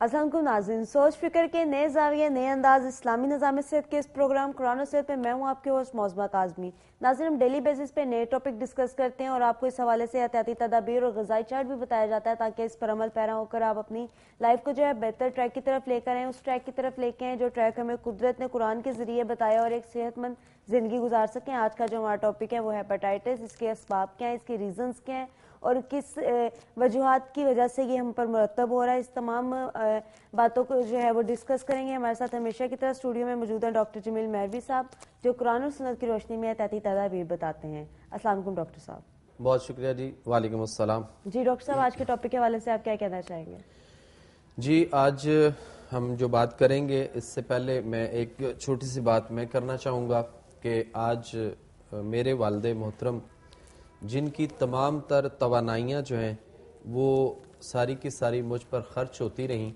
السلام علیکم ناظرین، سوچ فکر کے نئے زاویے نئے انداز اسلامی نظام صحت کے اس پروگرام قرآن و صحت میں میں ہوں آپ کے ہوسٹ موضوع کاظمی۔ ناظرین، ہم ڈیلی بیسس پہ نئے ٹاپک ڈسکس کرتے ہیں اور آپ کو اس حوالے سے احتیاطی تدابیر اور غذائی چارٹ بھی بتایا جاتا ہے تاکہ اس پر عمل پیرا ہو کر آپ اپنی لائف کو جو ہے بہتر ٹریک کی طرف لے کر آئیں، اس ٹریک کی طرف لے کے آئیں جو ٹریک ہمیں قدرت نے قرآن کے ذریعے بتایا اور ایک صحت مند زندگی گزار سکیں۔ آج کا جو ہمارا ٹاپک ہے وہ ہیپاٹائٹس، اس کے اسباب کیا ہیں، اس کے ریزنز کیا ہیں اور کس وجوہات کی وجہ سے یہ ہم پر مرتب ہو رہا ہے۔ اس تمام باتوں کو جو ہے وہ ڈسکس کریں گے۔ ہمارے ساتھ ہمیشہ کی طرح اسٹوڈیو میں موجود ہیں ڈاکٹر جمیل مہروی صاحب جو قرآن اور سنت کی روشنی میں احتیاطی تدابیر بتاتے ہیں۔ السلام علیکم ڈاکٹر صاحب۔ بہت شکریہ جی، وعلیکم السلام۔ جی ڈاکٹر صاحب، آج کے ٹاپک کے حوالے سے آپ کیا کہنا چاہیں گے؟ جی آج ہم جو بات کریں گے اس سے پہلے میں ایک چھوٹی سی بات میں کرنا چاہوں گا کہ آج میرے والد محترم جن کی تمام تر توانائیاں جو ہیں وہ ساری کی ساری مجھ پر خرچ ہوتی رہیں،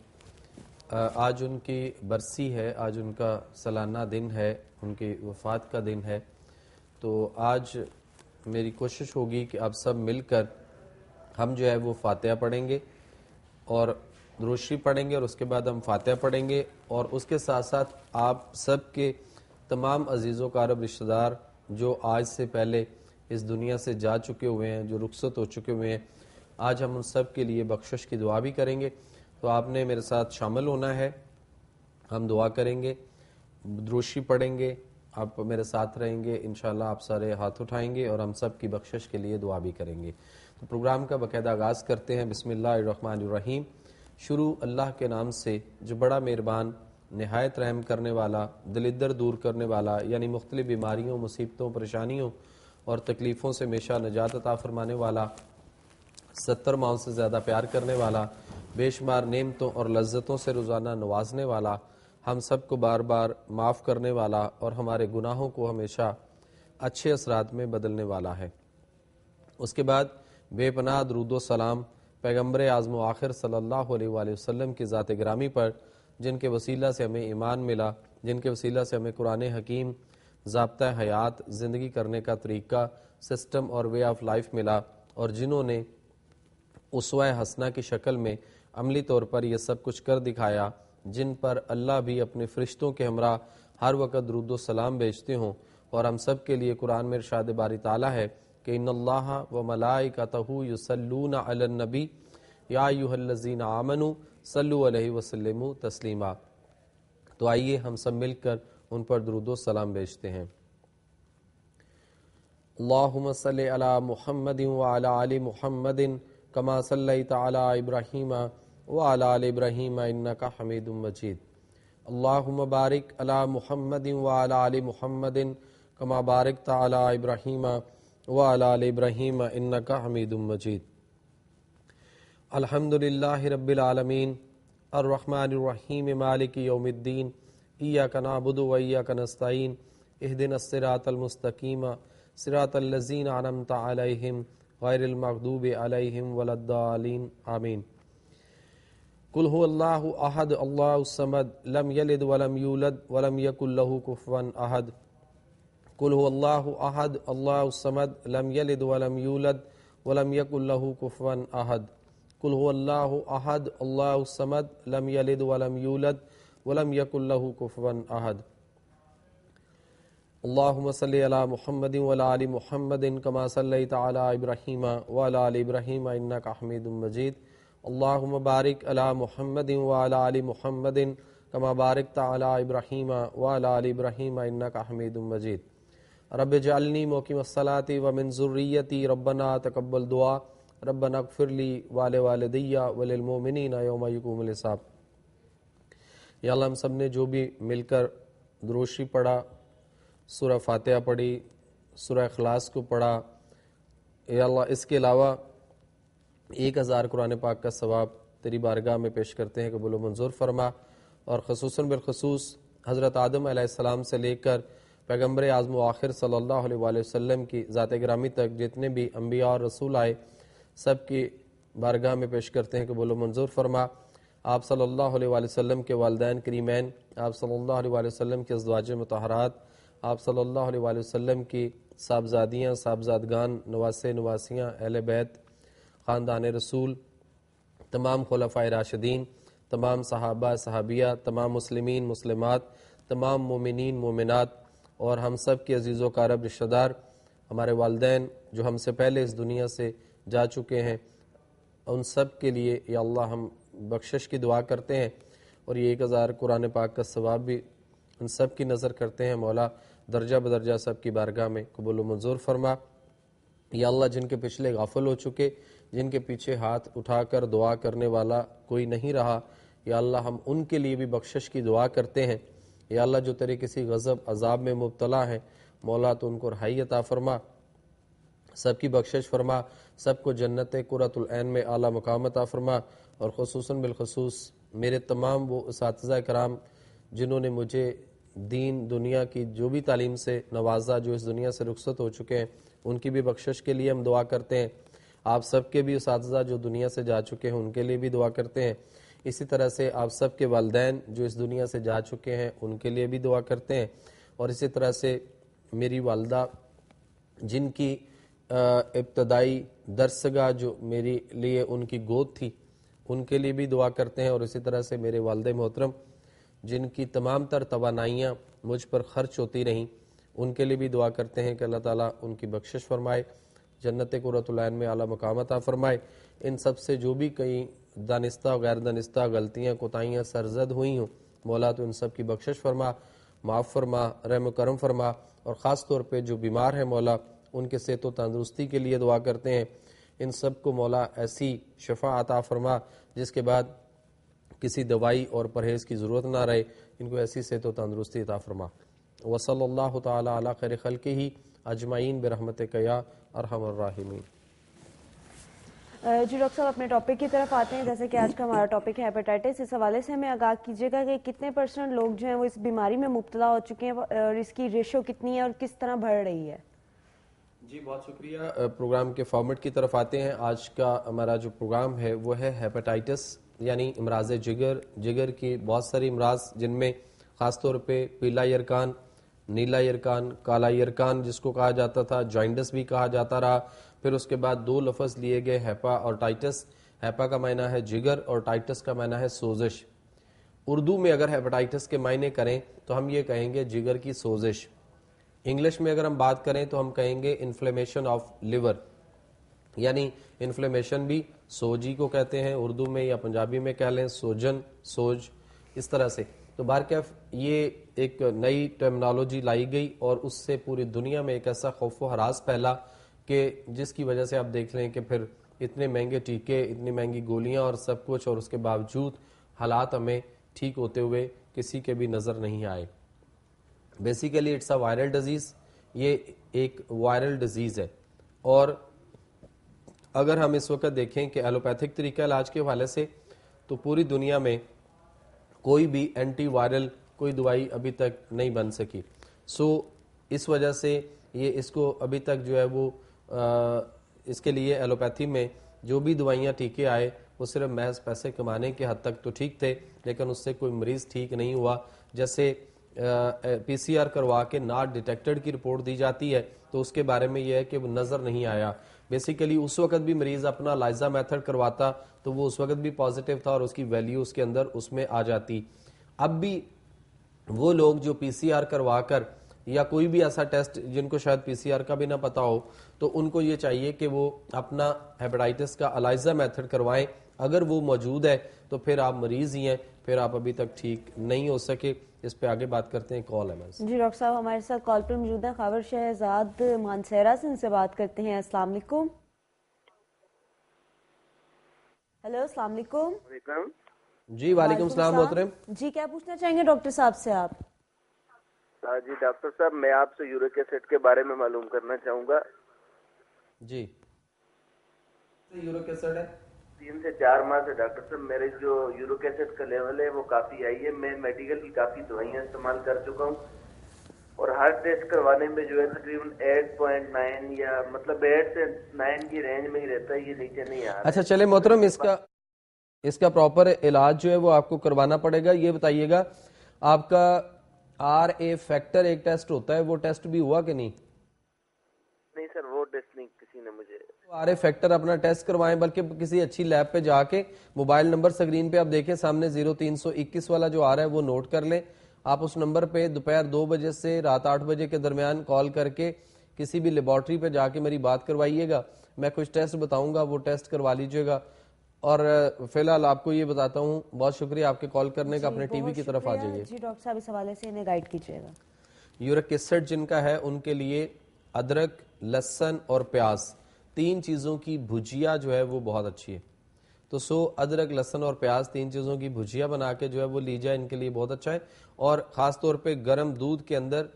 آج ان کی برسی ہے، آج ان کا سالانہ دن ہے، ان کی وفات کا دن ہے۔ تو آج میری کوشش ہوگی کہ آپ سب مل کر ہم جو ہے وہ فاتحہ پڑھیں گے اور دروشی پڑھیں گے اور اس کے بعد ہم فاتحہ پڑھیں گے، اور اس کے ساتھ ساتھ آپ سب کے تمام عزیز و اقارب رشتہ دار جو آج سے پہلے اس دنیا سے جا چکے ہوئے ہیں، جو رخصت ہو چکے ہوئے ہیں، آج ہم ان سب کے لیے بخشش کی دعا بھی کریں گے۔ تو آپ نے میرے ساتھ شامل ہونا ہے، ہم دعا کریں گے، دروشی پڑھیں گے، آپ میرے ساتھ رہیں گے، انشاءاللہ آپ سارے ہاتھ اٹھائیں گے اور ہم سب کی بخشش کے لیے دعا بھی کریں گے۔ تو پروگرام کا باقاعدہ آغاز کرتے ہیں۔ بسم اللہ الرحمن الرحیم۔ شروع اللہ کے نام سے جو بڑا مہربان، نہایت رحم کرنے والا، دلدر دور کرنے والا، یعنی مختلف بیماریوں، مصیبتوں، پریشانیوں اور تکلیفوں سے ہمیشہ نجات عطا فرمانے والا، 70 ماؤں سے زیادہ پیار کرنے والا، بے شمار نعمتوں اور لذتوں سے روزانہ نوازنے والا، ہم سب کو بار بار معاف کرنے والا اور ہمارے گناہوں کو ہمیشہ اچھے اثرات میں بدلنے والا ہے۔ اس کے بعد بے پناہ درود و سلام پیغمبر اعظم و آخر صلی اللہ علیہ وآلہ وسلم کی ذات گرامی پر، جن کے وسیلہ سے ہمیں ایمان ملا، جن کے وسیلہ سے ہمیں قرآن حکیم، ضابطہ حیات، زندگی کرنے کا طریقہ، سسٹم اور وے آف لائف ملا، اور جنہوں نے اسوہ حسنہ کی شکل میں عملی طور پر یہ سب کچھ کر دکھایا، جن پر اللہ بھی اپنے فرشتوں کے ہمراہ ہر وقت درود و سلام بھیجتے ہوں۔ اور ہم سب کے لیے قرآن میں ارشاد باری تعالیٰ ہے کہ ان اللہ و ملائکتہ یصلون علی النبی یا ایھا الذین آمنوا صلوا علیہ وسلموا تسلیما۔ تو آئیے ہم سب مل کر ان پر درود و سلام بھیجتے ہیں۔ اللہم صلی علی محمد وعلی آل محمد کما صلیت علی ابراہیم وعلی آل ابراہیم انک حمید مجید۔ اللہم بارک علی محمد وعلی آل محمد کما بارکت علی ابراہیم وعلی آل ابراہیم انک حمید مجید۔ الحمدللہ رب العالمین الرحمن الرحیم مالک یوم الدین ایاک نعبد و ایاک نستعین اہدنا الصراط المستقیم صراط الذین انعمت علیہم غیر المغضوب علیہم ولا الضالین آمین۔ قل هو اللہ احد اللہ الصمد لم یلد ولم یولد ولم یکن له کفوا احد۔ قل هو اللہ احد اللہ الصمد لم یلد ولم یولد ولم یکن له کفوا احد۔ قل هو اللہ احد اللہ الصمد لم یلد ولم یولد ولم یکن له کفوا احد۔ اللہم صلی علی محمد وعلی آل محمد کما صلیت علی ابراہیم وعلی آل ابراہیم انک حمید مجید۔ اللہم بارک علی محمد وعلی آل محمد کما بارکت علی ابراہیم وعلی آل ابراہیم انک حمید مجید۔ رب اجعلنی مقیم الصلاۃ ومن ذریتی ربنا تقبل دعا ربنا اغفر لی ولوالدی وللمؤمنین یوم یقوم الحساب۔ یا اللہ، ہم سب نے جو بھی مل کر دروشی پڑھا، سورہ فاتحہ پڑھی، سورہ اخلاص کو پڑھا، یا اللہ اس کے علاوہ 1000 قرآن پاک کا ثواب تیری بارگاہ میں پیش کرتے ہیں، قبول و منظور فرما۔ اور خصوصاً بالخصوص حضرت آدم علیہ السلام سے لے کر پیغمبر اعظم و آخر صلی اللہ علیہ وآلہ وسلم کی ذات گرامی تک جتنے بھی انبیاء اور رسول آئے، سب کی بارگاہ میں پیش کرتے ہیں، قبول و منظور فرما۔ آپ صلی اللہ علیہ وآلہ وسلم کے والدین کریمین، آپ صلی اللہ علیہ وآلہ وسلم کے ازواج مطہرات، آپ صلی اللہ علیہ وآلہ وسلم کی صاحبزادیاں، صاحبزادگان، نواسے، نواسیاں، اہل بیت، خاندان رسول، تمام خلفائے راشدین، تمام صحابہ صحابیہ، تمام مسلمین مسلمات، تمام مومنین مومنات اور ہم سب کے عزیز و اقارب رشتہ دار، ہمارے والدین جو ہم سے پہلے اس دنیا سے جا چکے ہیں، ان سب کے لیے یا اللہ ہم بخشش کی دعا کرتے ہیں، اور یہ 1000 قرآن پاک کا ثواب بھی ان سب کی نظر کرتے ہیں۔ مولا درجہ بدرجہ سب کی بارگاہ میں قبول و منظور فرما۔ یا اللہ جن کے پچھلے غافل ہو چکے، جن کے پیچھے ہاتھ اٹھا کر دعا کرنے والا کوئی نہیں رہا، یا اللہ ہم ان کے لیے بھی بخشش کی دعا کرتے ہیں۔ یا اللہ جو تیرے کسی غضب عذاب میں مبتلا ہیں، مولا تو ان کو رہائی عطا فرما، سب کی بخشش فرما، سب کو جنت قرۃ العین میں اعلیٰ مقام عطا فرما، اور خصوصاً بالخصوص میرے تمام وہ اساتذہ کرام جنہوں نے مجھے دین دنیا کی جو بھی تعلیم سے نوازا، جو اس دنیا سے رخصت ہو چکے ہیں، ان کی بھی بخشش کے لیے ہم دعا کرتے ہیں۔ آپ سب کے بھی اساتذہ جو دنیا سے جا چکے ہیں ان کے لیے بھی دعا کرتے ہیں۔ اسی طرح سے آپ سب کے والدین جو اس دنیا سے جا چکے ہیں ان کے لیے بھی دعا کرتے ہیں، اور اسی طرح سے میری والدہ جن کی ابتدائی درسگاہ جو میرے لیے ان کی گود تھی ان کے لیے بھی دعا کرتے ہیں، اور اسی طرح سے میرے والد محترم جن کی تمام تر توانائیاں مجھ پر خرچ ہوتی رہیں ان کے لیے بھی دعا کرتے ہیں کہ اللہ تعالیٰ ان کی بخشش فرمائے، جنت قرۃ العین میں اعلیٰ مقام عطا فرمائے۔ ان سب سے جو بھی کئی دانستہ و غیر دانستہ غلطیاں کوتاہیاں سرزد ہوئی ہوں، مولا تو ان سب کی بخشش فرما، معاف فرما، رحم و کرم فرما، اور خاص طور پہ جو بیمار ہیں مولا ان کے صحت و تندرستی کے لیے دعا کرتے ہیں۔ ان سب کو مولا ایسی شفا عطا فرما جس کے بعد کسی دوائی اور پرہیز کی ضرورت نہ رہے، ان کو ایسی صحت و تندرستی عطا فرما۔ وصلی اللہ تعالی علی خیر خلقہ اجمعین برحمتک یا ارحم الراحمین۔ جی ڈاکٹر صاحب اپنے ٹاپک کی طرف آتے ہیں، جیسے کہ آج کا ہمارا ٹاپک ہے ہیپیٹائٹس۔ اس حوالے سے ہمیں آگاہ کیجیے گا کہ کتنے % لوگ جو ہیں وہ اس بیماری میں مبتلا ہو چکے ہیں، اور اس کی ریشو کتنی ہے اور کس طرح بڑھ رہی ہے؟ جی بہت شکریہ۔ پروگرام کے فارمیٹ کی طرف آتے ہیں۔ آج کا ہمارا جو پروگرام ہے وہ ہے ہیپیٹائٹس، یعنی امراض جگر۔ جگر کی بہت ساری امراض جن میں خاص طور پہ پیلا یرکان، نیلا یرکان، کالا یرکان جس کو کہا جاتا تھا، جوائنٹس بھی کہا جاتا رہا۔ پھر اس کے بعد 2 لفظ لیے گئے، ہیپا اور ٹائٹس۔ ہیپا کا معنی ہے جگر اور ٹائٹس کا معنی ہے سوزش۔ اردو میں اگر ہیپاٹائٹس کے معنی کریں تو ہم یہ کہیں گے جگر کی سوزش۔ انگلش میں اگر ہم بات کریں تو ہم کہیں گے انفلیمیشن آف لیور، یعنی انفلیمیشن بھی سوجی کو کہتے ہیں اردو میں، یا پنجابی میں کہہ لیں سوجن، سوج، اس طرح سے۔ تو بہرکیف یہ ایک نئی ٹرمنالوجی لائی گئی، اور اس سے پوری دنیا میں ایک ایسا خوف و ہراس پھیلا کہ جس کی وجہ سے آپ دیکھ لیں کہ پھر اتنے مہنگے ٹیکے، اتنی مہنگی گولیاں اور سب کچھ، اور اس کے باوجود حالات ہمیں ٹھیک ہوتے ہوئے کسی کے بھی نظر نہیں آئے۔ Basically it's a viral disease, یہ ایک وائرل ڈیزیز ہے۔ اور اگر ہم اس وقت دیکھیں کہ ایلوپیتھک طریقہ علاج کے حوالے سے تو پوری دنیا میں کوئی بھی اینٹی وائرل کوئی دوائی ابھی تک نہیں بن سکی۔ اس وجہ سے یہ اس کو ابھی تک جو ہے وہ اس کے لیے ایلوپیتھی میں جو بھی دوائیاں ٹیکے آئے وہ صرف محض پیسے کمانے کے حد تک تو ٹھیک تھے، لیکن اس سے کوئی مریض ٹھیک نہیں ہوا۔ جیسے پی سی آر کروا کے ناٹ ڈیٹیکٹڈ کی رپورٹ دی جاتی ہے تو اس کے بارے میں یہ ہے کہ وہ نظر نہیں آیا۔ بیسیکلی اس وقت بھی مریض اپنا لائزا میتھڈ کرواتا تو وہ اس وقت بھی پازیٹیو تھا، اور اس کی ویلیو اس کے اندر اس میں آ جاتی۔ اب بھی وہ لوگ جو پی سی آر کروا کر یا کوئی بھی ایسا ٹیسٹ جن کو شاید پی سی آر کا بھی نہ پتا ہو، تو ان کو یہ چاہیے کہ وہ اپنا ہیپاٹائٹس کا الائزا میتھڈ کروائیں۔ اگر وہ موجود ہے تو پھر آپ مریض ہی ہیں، پھر آپ ابھی تک ٹھیک نہیں ہو سکے۔ اس پہ آگے بات کرتے ہیں، کال ہے۔ جی ڈاکٹر صاحب ہمارے ساتھ کال پر موجود ہیں خاور شہزاد مانسہرہ سے، ان سے بات کرتے ہیں۔ السلام علیکم۔ ہیلو، السلام علیکم۔ جی وعلیکم السلام محترم۔ جی کیا پوچھنا چاہیں گے ڈاکٹر صاحب سے آپ؟ جی ڈاکٹر صاحب میں آپ سے یورک ایسڈ کے بارے میں معلوم کرنا چاہوں گا۔ جی یورک ایسڈ ہے 3 سے 4 ماہ سے ڈاکٹر صاحب میرے جو یورک ایسڈ کا لیول ہے وہ کافی آئی ہے۔ میں میڈیکل کی کافی دوائیاں استعمال کر چکا ہوں، اور ہارٹ ٹیسٹ کروانے میں جو ہے تقریباً 8.9 یا مطلب 8 سے 9 کی رینج میں ہی رہتا ہے، یہ نیچے نہیں آ رہا۔ اچھا چلے محترم، اس کا پراپر علاج جو ہے وہ آپ کو کروانا پڑے گا۔ یہ بتائیے گا آپ کا آر اے فیکٹر ایک ٹیسٹ ہوتا ہے، وہ ٹیسٹ بھی ہوا کہ نہیں؟ نہیں سر، وہ ٹیسٹ نہیں کسی نے مجھے۔ آر فیکٹر اپنا ٹیسٹ کروائیں, بلکہ کسی اچھی لیب پہ جا کے موبائل نمبر سکرین پہ آپ دیکھیں سامنے 0321 والا جو آ رہا ہے وہ نوٹ کر لیں. آپ اس نمبر پہ دوپہر 2 بجے سے رات 8 بجے کے درمیان کال کر کے کسی بھی لیبارٹری پہ جا کے میری بات کروائیے گا. میں کچھ ٹیسٹ بتاؤں گا, وہ ٹیسٹ کروا لیجیے گا. اور فی الحال آپ کو یہ بتاتا ہوں, بہت شکریہ آپ کے کال کرنے کا, اپنے ٹی وی کی طرف آ جائیے. جی ڈاکٹر صاحب اس حوالے سے انہیں گائیڈ کیجیے گا. یورک ایسڈ جن کا ہے ان کے لیے ادرک, لہسن اور پیاز 3 چیزوں کی بھجیا جو ہے وہ بہت اچھی ہے. تو ادرک, لہسن اور پیاز 3 چیزوں کی بھجیا بنا کے جو ہے وہ لی جائے, ان کے لیے بہت اچھا ہے. اور خاص طور پہ گرم دودھ کے اندر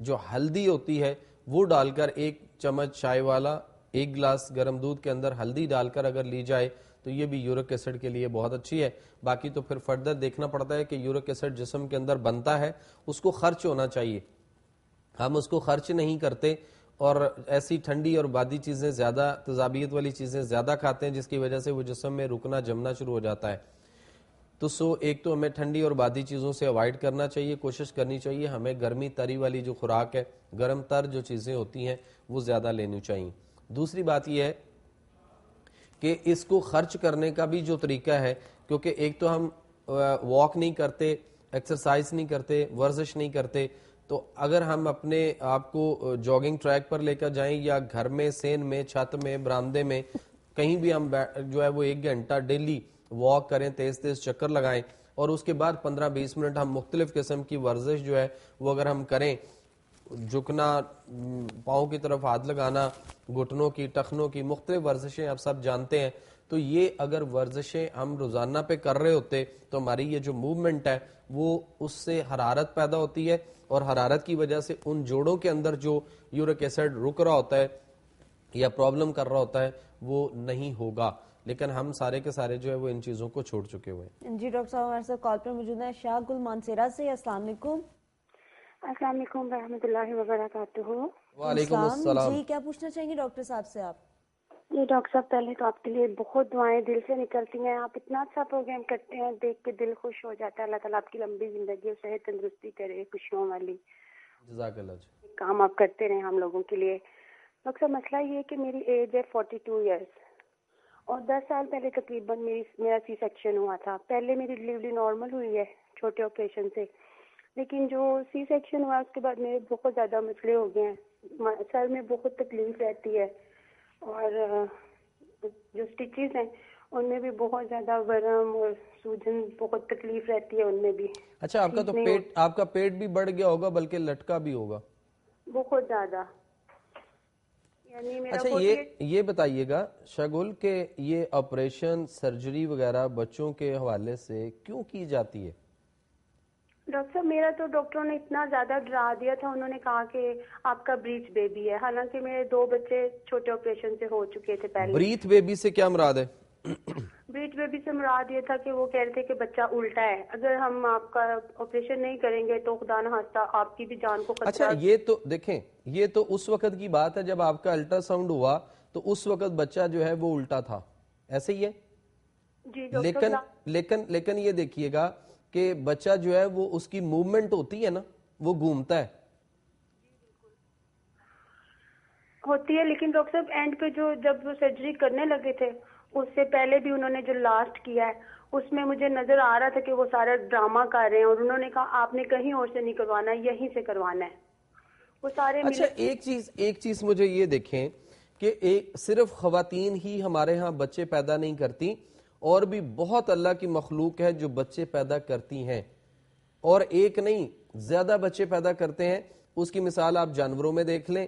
جو ہلدی ہوتی ہے وہ ڈال کر 1 چمچ چائے والا 1 گلاس گرم دودھ کے اندر ہلدی ڈال کر اگر لی جائے تو یہ بھی یورک ایسڈ کے لیے بہت اچھی ہے. باقی تو پھر فردر دیکھنا پڑتا ہے کہ یورک ایسڈ جسم کے اندر بنتا ہے, اس کو خرچ ہونا چاہیے. ہم اس کو خرچ نہیں کرتے اور ایسی ٹھنڈی اور بادی چیزیں زیادہ, تیزابیت والی چیزیں زیادہ کھاتے ہیں, جس کی وجہ سے وہ جسم میں رکنا جمنا شروع ہو جاتا ہے. تو ایک تو ہمیں ٹھنڈی اور بادی چیزوں سے اوائڈ کرنا چاہیے, کوشش کرنی چاہیے ہمیں گرمی تری والی جو خوراک ہے, گرم تر جو چیزیں ہوتی ہیں وہ زیادہ لینی چاہیے. دوسری بات یہ ہے کہ اس کو خرچ کرنے کا بھی جو طریقہ ہے, کیونکہ ایک تو ہم واک نہیں کرتے, ایکسرسائز نہیں کرتے, ورزش نہیں کرتے, تو اگر ہم اپنے آپ کو جاگنگ ٹریک پر لے کر جائیں یا گھر میں, سین میں, چھت میں, برآمدے میں کہیں بھی ہم جو ہے وہ 1 گھنٹہ ڈیلی واک کریں, تیز تیز چکر لگائیں, اور اس کے بعد 15-20 منٹ ہم مختلف قسم کی ورزش جو ہے وہ اگر ہم کریں, جھکنا, پاؤں کی طرف ہاتھ لگانا, گھٹنوں کی, ٹخنوں کی مختلف ورزشیں آپ سب جانتے ہیں, تو یہ اگر ورزشیں ہم روزانہ پہ کر رہے ہوتے تو ہماری یہ جو موومنٹ ہے وہ اس سے حرارت پیدا ہوتی ہے, اور حرارت کی وجہ سے ان جوڑوں کے اندر جو یورک ایسڈ رک رہا ہوتا ہے یا پرابلم کر رہا ہوتا ہے وہ نہیں ہوگا. لیکن ہم سارے کے سارے جو ہے وہ ان چیزوں کو چھوڑ چکے ہوئے ہیں. جی ڈاکٹر صاحب ہمارے ساتھ کال پر موجود ہیں شاہ گل مانسیرا سے. السلام علیکم. السلام علیکم ورحمۃ اللہ وبرکاتہ. وعلیکم السلام. جی کیا پوچھنا چاہیں گے ڈاکٹر صاحب سے آپ؟ جی ڈاکٹر صاحب, پہلے تو آپ کے لیے بہت دعائیں دل سے نکلتی ہیں. آپ اتنا اچھا پروگرام کرتے ہیں, دیکھ کے دل خوش ہو جاتا ہے. اللہ تعالیٰ آپ کی لمبی زندگی اور صحت تندرستی کرے, خوشیوں والی. جزاک اللہ جی. کام آپ کرتے رہیں ہم لوگوں کے لیے. ڈاکٹر صاحب مسئلہ یہ ہے کہ میری ایج ہے 42 ایئرس, اور 10 سال پہلے تقریباً میرا سی سیکشن ہوا تھا. پہلے میری ڈلیوری نارمل ہوئی ہے چھوٹے آپریشن سے, لیکن جو سی سیکشن ہوا اس کے بعد میرے بہت زیادہ مسئلے ہو گئے ہیں. سر میں بہت تکلیف رہتی ہے, اور جو سٹیچز ہیں ان میں بھی بہت زیادہ ورم اور سوجن, بہت تکلیف رہتی ہے ان میں بھی. اچھا, آپ کا تو پیٹ, آپ کا پیٹ بھی بڑھ گیا ہوگا, بلکہ لٹکا بھی ہوگا بہت زیادہ. یعنی میرا اچھا یہ بتائیے گا شگل کہ یہ آپریشن, سرجری وغیرہ بچوں کے حوالے سے کیوں کی جاتی ہے؟ ڈاکٹر صاحب میرا تو ڈاکٹروں نے اتنا زیادہ ڈرا دیا تھا, انہوں نے کہا کہ آپ کا بریچ بیبی ہے. حالانکہ میرے 2 بچے چھوٹے آپریشن سے ہو چکے تھے پہلے. بریتھ بیبی سے کیا مراد ہے؟ بریچ بیبی سے مراد یہ تھا کہ وہ کہہ رہے تھے کہ بچہ الٹا ہے, اگر ہم آپ کا آپریشن نہیں کریں گے تو خدا نہ خواستہ آپ کی بھی جان کو خطرہ. اچھا یہ تو دیکھیں, یہ تو اس وقت کی بات ہے جب آپ کا الٹرا ساؤنڈ ہوا تو اس وقت بچہ جو ہے وہ الٹا تھا, ایسے ہی ہے؟ جی لیکن یہ دیکھیے گا کہ بچہ جو ہے وہ اس کی موومنٹ ہوتی ہے نا, وہ گھومتا ہے. ہوتی ہے, لیکن ڈاکٹر صاحب اینڈ پہ جب وہ سرجری کرنے لگے تھے اس سے پہلے بھی انہوں نے جو لاسٹ کیا ہے اس میں مجھے نظر آ رہا تھا کہ وہ سارا ڈرامہ کر رہے ہیں, اور انہوں نے کہا آپ نے کہیں اور سے نہیں کروانا ہے, یہیں سے کروانا ہے. وہ سارے اچھا ایک چیز مجھے یہ دیکھیں کہ صرف خواتین ہی ہمارے ہاں بچے پیدا نہیں کرتی, اور بھی بہت اللہ کی مخلوق ہے جو بچے پیدا کرتی ہیں, اور ایک نہیں زیادہ بچے پیدا کرتے ہیں. اس کی مثال آپ جانوروں میں دیکھ لیں,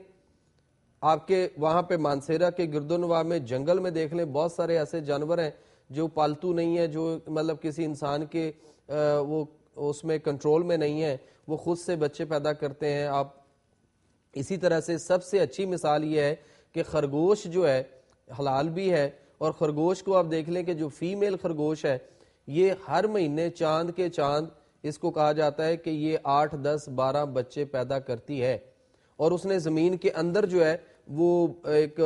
آپ کے وہاں پہ مانسیرا کے گردونواں میں جنگل میں دیکھ لیں, بہت سارے ایسے جانور ہیں جو پالتو نہیں ہیں, جو مطلب کسی انسان کے وہ اس میں کنٹرول میں نہیں ہیں, وہ خود سے بچے پیدا کرتے ہیں. آپ اسی طرح سے سب سے اچھی مثال یہ ہے کہ خرگوش جو ہے حلال بھی ہے, اور خرگوش کو آپ دیکھ لیں کہ جو فیمیل خرگوش ہے یہ ہر مہینے چاند کے چاند اس کو کہا جاتا ہے کہ یہ 8, 10, 12 بچے پیدا کرتی ہے, اور اس نے زمین کے اندر جو ہے وہ ایک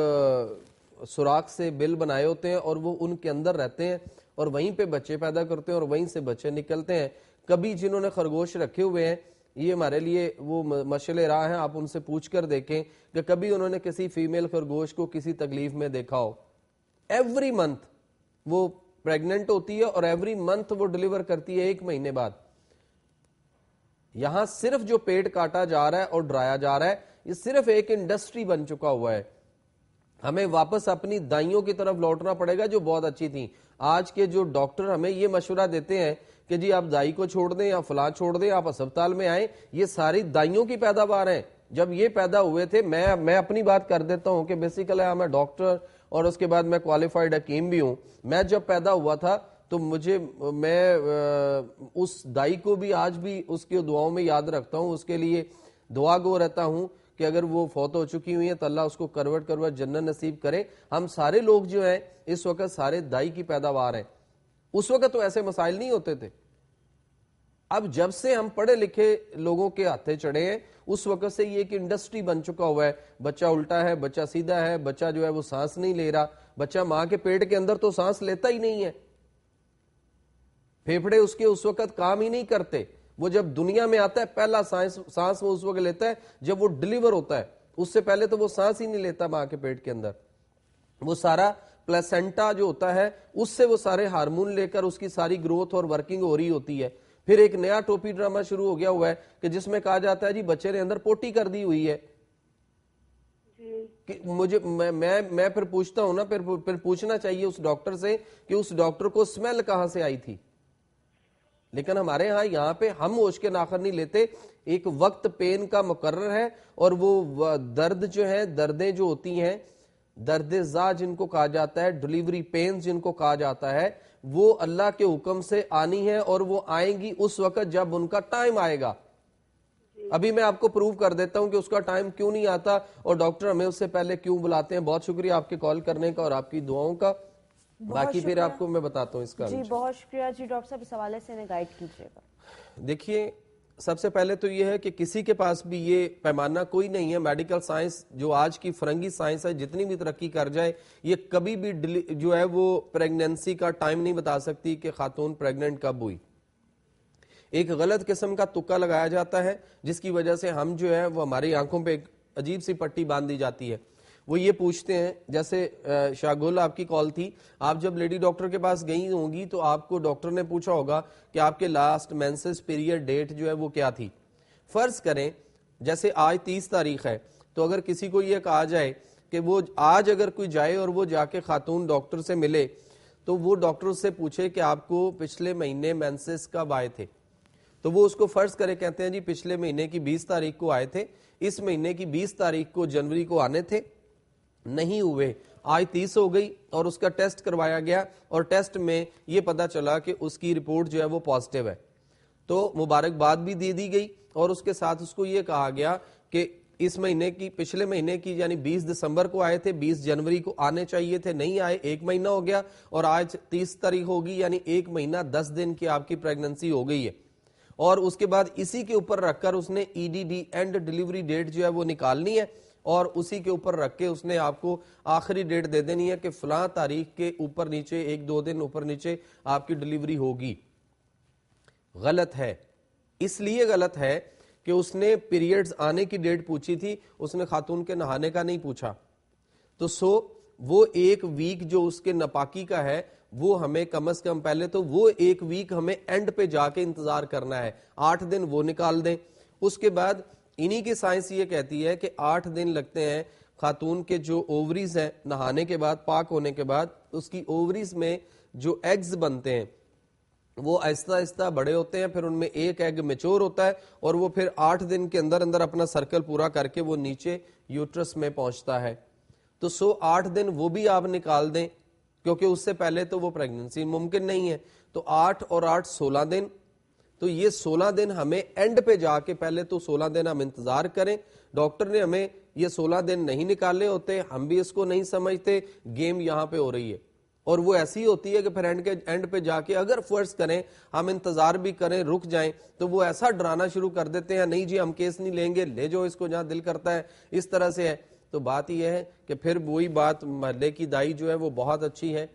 سوراخ سے بل بنائے ہوتے ہیں, اور وہ ان کے اندر رہتے ہیں اور وہیں پہ بچے پیدا کرتے ہیں اور وہیں سے بچے نکلتے ہیں. کبھی جنہوں نے خرگوش رکھے ہوئے ہیں یہ ہمارے لیے وہ مشعل راہ ہیں. آپ ان سے پوچھ کر دیکھیں کہ کبھی انہوں نے کسی فیمیل خرگوش کو کسی تکلیف میں دیکھا ہو. ایوری منتھ وہ پریگننٹ ہوتی ہے اور ایوری منتھ وہ ڈیلیور کرتی ہے 1 مہینے بعد. یہاں صرف جو پیٹ کاٹا جا رہا ہے اور ڈرایا جا رہا ہے, یہ صرف ایک انڈسٹری بن چکا ہوا ہے. ہمیں واپس اپنی دائیوں کی طرف لوٹنا پڑے گا جو بہت اچھی تھیں. آج کے جو ڈاکٹر ہمیں یہ مشورہ دیتے ہیں کہ جی آپ دائی کو چھوڑ دیں یا فلاں چھوڑ دیں, آپ اسپتال میں آئیں, یہ ساری دائیوں کی پیداوار ہیں. جب یہ پیدا ہوئے تھے, میں اپنی بات کر دیتا ہوں کہ بیسیکلی میں ڈاکٹر اور اس کے بعد میں کوالیفائڈ حکیم بھی ہوں. میں جب پیدا ہوا تھا تو میں اس دائی کو بھی آج بھی اس کی دعاؤں میں یاد رکھتا ہوں, اس کے لیے دعا گو رہتا ہوں کہ اگر وہ فوت ہو چکی ہوئی ہیں تو اللہ اس کو کروٹ جنت نصیب کرے. ہم سارے لوگ جو ہیں اس وقت سارے دائی کی پیداوار ہیں. اس وقت تو ایسے مسائل نہیں ہوتے تھے. اب جب سے ہم پڑھے لکھے لوگوں کے ہاتھے چڑھے ہیں اس وقت سے یہ ایک انڈسٹری بن چکا ہوا ہے. بچہ الٹا ہے, بچہ سیدھا ہے, بچہ جو ہے وہ سانس نہیں لے رہا. بچہ ماں کے پیٹ کے اندر تو سانس لیتا ہی نہیں ہے, پھیپھڑے اس کے اس وقت کام ہی نہیں کرتے. وہ جب دنیا میں آتا ہے پہلا سانس وہ اس وقت لیتا ہے جب وہ ڈیلیور ہوتا ہے. اس سے پہلے تو وہ سانس ہی نہیں لیتا ماں کے پیٹ کے اندر. وہ سارا پلیسنٹا جو ہوتا ہے اس سے وہ سارے ہارمون لے کر اس کی ساری گروتھ اور ورکنگ ہو رہی ہوتی ہے. پھر ایک نیا ٹوپی ڈرامہ شروع ہو گیا ہوا ہے کہ جس میں کہا جاتا ہے جی بچے نے اندر پوٹی کر دی ہوئی ہے. میں پھر پوچھتا ہوں نا, پھر پوچھنا چاہیے اس ڈاکٹر سے کہ اس ڈاکٹر کو اسمیل کہاں سے آئی تھی. لیکن ہمارے ہاں یہاں پہ ہم ہوش کے ناخن نہیں لیتے. ایک وقت پین کا مقرر ہے اور وہ درد جو ہے, دردیں جو ہوتی ہیں, درد زا جن کو کہا جاتا ہے, ڈیلیوری پینز جن کو کہا جاتا ہے, وہ اللہ کے حکم سے آنی ہے اور وہ آئیں گی اس وقت جب ان کا ٹائم آئے گا. ابھی میں آپ کو پروو کر دیتا ہوں کہ اس کا ٹائم کیوں نہیں آتا اور ڈاکٹر ہمیں اس سے پہلے کیوں بلاتے ہیں. بہت شکریہ آپ کے کال کرنے کا اور آپ کی دعاؤں کا. باقی پھر آپ کو میں بتاتا ہوں اس کا. جی بہت شکریہ جی. ڈاکٹر صاحب اس حوالے سے انہیں گائیڈ کیجیے گا. دیکھیے سب سے پہلے تو یہ ہے کہ کسی کے پاس بھی یہ پیمانہ کوئی نہیں ہے. میڈیکل سائنس جو آج کی فرنگی سائنس ہے جتنی بھی ترقی کر جائے یہ کبھی بھی جو ہے وہ پریگننسی کا ٹائم نہیں بتا سکتی کہ خاتون پریگننٹ کب ہوئی. ایک غلط قسم کا تکا لگایا جاتا ہے جس کی وجہ سے ہم جو ہے وہ ہماری آنکھوں پہ ایک عجیب سی پٹی باندھ دی جاتی ہے. وہ یہ پوچھتے ہیں, جیسے شاگل آپ کی کال تھی, آپ جب لیڈی ڈاکٹر کے پاس گئی ہوں گی تو آپ کو ڈاکٹر نے پوچھا ہوگا کہ آپ کے لاسٹ مینسز پیریڈ ڈیٹ جو ہے وہ کیا تھی. فرض کریں جیسے آج 30 تاریخ ہے تو اگر کسی کو یہ کہا جائے کہ وہ آج اگر کوئی جائے اور وہ جا کے خاتون ڈاکٹر سے ملے تو وہ ڈاکٹر سے پوچھے کہ آپ کو پچھلے مہینے مینسز کب آئے تھے, تو وہ اس کو فرض کرے کہتے ہیں جی پچھلے مہینے کی 20 تاریخ کو آئے تھے, اس مہینے کی 20 تاریخ کو جنوری کو آنے تھے, نہیں ہوئے, آج 30 ہو گئی اور اس کا ٹیسٹ کروایا گیا اور ٹیسٹ میں یہ پتا چلا کہ اس کی رپورٹ جو ہے وہ پازیٹیو ہے. تو مبارکباد بھی دی گئی اور اس کے ساتھ اس کو یہ کہا گیا کہ اس مہینے کی پچھلے مہینے کی یعنی 20 دسمبر کو آئے تھے, 20 جنوری کو آنے چاہیے تھے, نہیں آئے, 1 مہینہ ہو گیا اور آج 30 تاریخ ہوگی یعنی 1 مہینہ 10 دن کی آپ کی پریگننسی ہو گئی ہے. اور اس کے بعد اسی کے اوپر رکھ کر اس نے EDD اینڈ ڈیلیوری ڈیٹ جو ہے وہ نکالنی ہے اور اسی کے اوپر رکھ کے اس نے آپ کو آخری ڈیٹ دے دینی ہے کہ فلاں تاریخ کے اوپر نیچے 1-2 دن اوپر نیچے آپ کی ڈیلیوری ہوگی. غلط ہے. اس لیے غلط ہے کہ اس نے پیریڈز آنے کی ڈیٹ پوچھی تھی, اس نے خاتون کے نہانے کا نہیں پوچھا. تو وہ 1 ویک جو اس کے ناپاکی کا ہے وہ ہمیں کم از کم پہلے تو وہ 1 ویک ہمیں اینڈ پہ جا کے انتظار کرنا ہے. 8 دن وہ نکال دیں. اس کے بعد انہی کی سائنس یہ کہتی ہے کہ 8 دن لگتے ہیں خاتون کے جو اووریز ہیں نہانے کے بعد, پاک ہونے کے بعد, اس کی اووریز میں جو ایگز بنتے ہیں وہ آہستہ آہستہ بڑے ہوتے ہیں, پھر ان میں ایک ایگ میچور ہوتا ہے اور وہ پھر 8 دن کے اندر اندر اپنا سرکل پورا کر کے وہ نیچے یوٹرس میں پہنچتا ہے. تو 8 دن وہ بھی آپ نکال دیں کیونکہ اس سے پہلے تو وہ پریگننسی ممکن نہیں ہے. تو 8 اور 8 16 دن, تو یہ 16 دن ہمیں اینڈ پہ جا کے پہلے تو 16 دن ہم انتظار کریں. ڈاکٹر نے ہمیں یہ 16 دن نہیں نکالے ہوتے, ہم بھی اس کو نہیں سمجھتے, گیم یہاں پہ ہو رہی ہے اور وہ ایسی ہوتی ہے کہ پھر اینڈ پہ جا کے اگر فرض کریں ہم انتظار بھی کریں, رک جائیں, تو وہ ایسا ڈرانا شروع کر دیتے ہیں, نہیں جی ہم کیس نہیں لیں گے, لے جو اس کو جہاں دل کرتا ہے, اس طرح سے ہے. تو بات یہ ہے کہ پھر وہی بات, محلے کی دائی جو ہے وہ بہت اچھی ہے,